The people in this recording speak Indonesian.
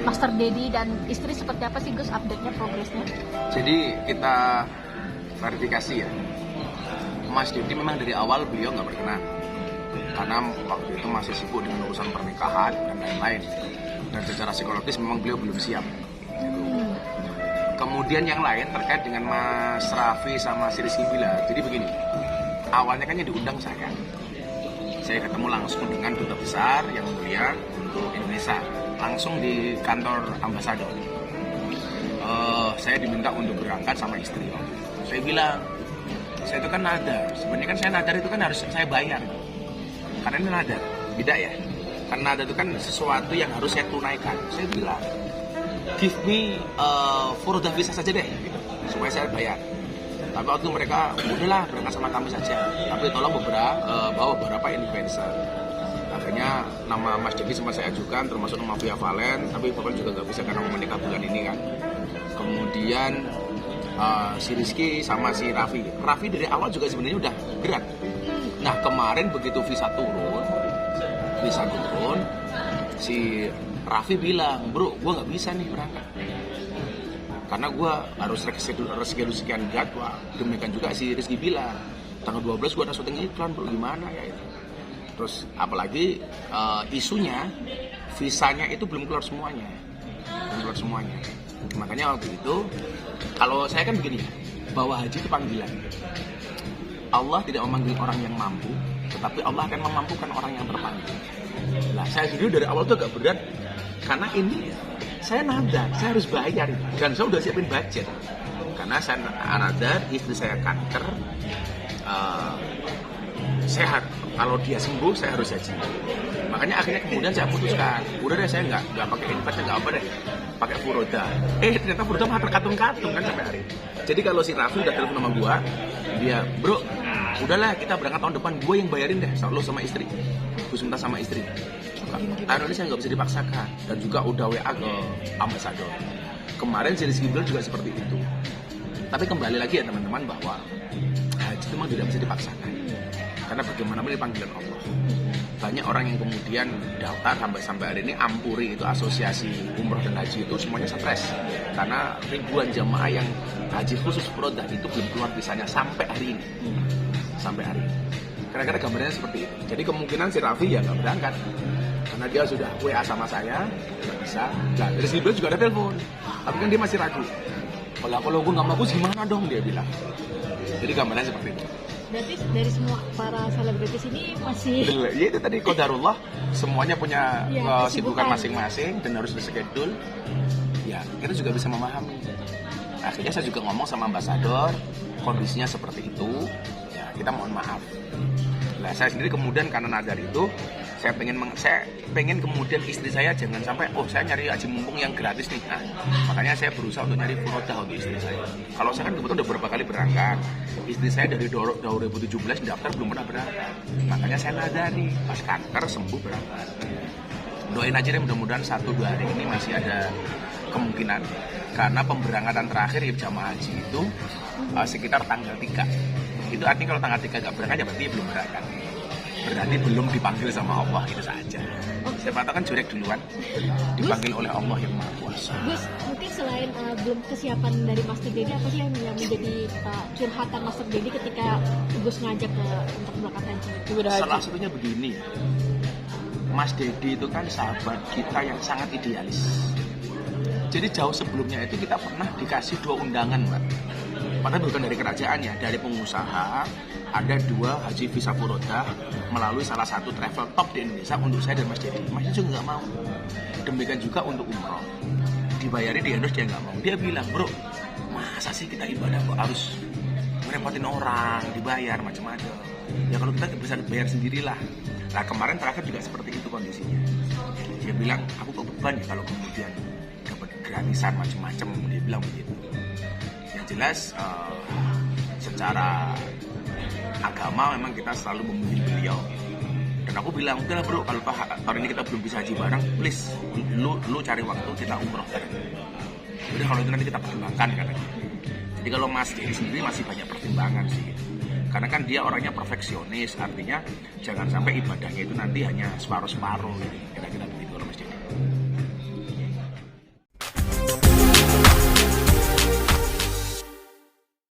Master Dedi dan istri seperti apa sih Gus update-nya, progresnya? Jadi kita klarifikasi ya, Mas Dedi memang dari awal beliau nggak berkenan karena waktu itu masih sibuk dengan urusan pernikahan dan lain-lain, dan secara psikologis memang beliau belum siap gitu. Kemudian yang lain terkait dengan Mas Raffi sama si Rizky Bilar. Jadi begini, awalnya kan yang diundang saya ketemu langsung dengan duta besar yang mulia untuk Indonesia, langsung di kantor ambasador. Saya diminta untuk berangkat sama istri. Saya bilang, saya itu kan nadar. Sebenarnya kan saya nadar itu kan harus saya bayar. Karena ini nadar, beda ya. Karena nadar itu kan sesuatu yang harus saya tunaikan. Saya bilang, give me furodah visa saja deh, gitu, supaya saya bayar. Tapi waktu mereka, udahlah berangkat sama kami saja. Tapi tolong bawa beberapa influencer. Akhirnya nama Mas Dedi sempat saya ajukan, termasuk nama Via Valen. Tapi Via Valen juga nggak bisa karena mau menikah bulan ini kan. Kemudian si Rizky sama si Raffi. Raffi dari awal juga sebenarnya udah berat. Nah kemarin begitu visa turun, si Raffi bilang, bro, gue nggak bisa nih berangkat. Karena gue harus reschedule sekian jadwal. Demikian juga si Rizky bilang, tanggal 12 gue ada syuting iklan, bro, gimana ya itu. Terus apalagi isunya, visanya itu belum keluar semuanya. Makanya waktu itu, kalau saya kan begini, bahwa haji itu panggilan. Allah tidak memanggil orang yang mampu, tetapi Allah akan memampukan orang yang terpanggil. Nah, saya sendiri dari awal itu agak berat, karena ini saya nadar, saya harus bayar, dan saya udah siapin budget. Karena saya nadar, istri saya kanker, sehat. Kalau dia sembuh, saya harus haji. Makanya akhirnya kemudian saya putuskan, udah deh saya nggak pakai investasi, nggak apa deh, pakai furoda. Ternyata furoda malah terkatung-katung kan sampai hari ini. Jadi kalau si Raffi udah telepon sama gua, dia, bro, udahlah kita berangkat tahun depan, gue yang bayarin deh, lo sama istri, gue minta sama istri. Tahun ini saya nggak bisa dipaksakan, dan juga udah WA ke ambasador. Kemarin si Rizky Bilar juga seperti itu. Tapi kembali lagi ya teman-teman, bahwa haji itu memang tidak bisa dipaksakan, karena bagaimanapun ini panggilan Allah. Banyak orang yang kemudian daftar sampai hari ini, Ampuri itu asosiasi umroh dan haji itu semuanya stres karena ribuan jamaah yang haji khusus furodah itu belum keluar visanya sampai hari ini. Kira-kira gambarnya seperti itu. Jadi kemungkinan si Raffi ya nggak berangkat karena dia sudah WA sama saya, nggak bisa. Nah, dari sini juga ada telepon, tapi kan dia masih ragu. Kalau gue nggak mampu gimana dong, dia bilang. Jadi gambarnya seperti itu. Berarti dari semua para selebritis ini masih... Ya itu tadi qadarullah, semuanya punya kesibukan masing-masing dan harus reschedule. Ya, kita juga bisa memahami. Akhirnya saya juga ngomong sama ambasador, kondisinya seperti itu, ya kita mohon maaf. Nah, saya sendiri kemudian karena nadar itu, saya pengen kemudian istri saya jangan sampai, saya nyari haji mumpung yang gratis nih. Nah, makanya saya berusaha untuk nyari furodah untuk istri saya. Kalau saya kan kebetulan udah beberapa kali berangkat, istri saya dari 2017 daftar belum pernah berangkat. Makanya saya nadari, pas kanker sembuh berangkat. Doain aja deh, mudah-mudahan 1-2 hari ini masih ada kemungkinan. Karena pemberangkatan terakhir jamaah haji itu sekitar tanggal 3. Itu artinya kalau tanggal 3 gak berangkat, ya berarti belum berangkat. Berarti belum dipanggil sama Allah, itu saja. Siapa tahu kan jurek duluan, dipanggil oleh Allah yang Maha Kuasa. Gus, mungkin selain belum kesiapan dari Master Dedi, apa sih yang menjadi curhatan Master Dedi ketika Gus ngajak untuk berangkat haji? Salah satunya begini, Mas Dedi itu kan sahabat kita yang sangat idealis. Jadi jauh sebelumnya itu kita pernah dikasih 2 undangan, Mbak. Padahal bukan dari kerajaan ya, dari pengusaha. Ada 2 haji visa furodah melalui salah satu travel top di Indonesia untuk saya dan Mas Dedi. Mas Dedi juga nggak mau. Demikian juga untuk umroh, dibayari di endorse, dia nggak mau. Dia bilang, bro, masa sih kita ibadah kok harus merepotin orang, dibayar macam-macam. Ya kalau kita bisa bayar sendirilah. Nah kemarin terakhir juga seperti itu kondisinya. Dia bilang, aku kok beban ya kalau kemudian dapat gratisan macam-macam. Dia bilang begitu. Yang jelas secara agama memang kita selalu memuji beliau. Dan aku bilang, udah bro, kalau tahun ini kita belum bisa haji bareng, please, lu cari waktu kita umroh bareng. Udah kalau itu nanti kita pertimbangkan katanya. Jadi kalau Mas Dedi sendiri masih banyak pertimbangan sih. Karena kan dia orangnya perfeksionis, artinya jangan sampai ibadahnya itu nanti hanya separuh-separuh gitu. Kira-kira begitu kalau Mas Dedi.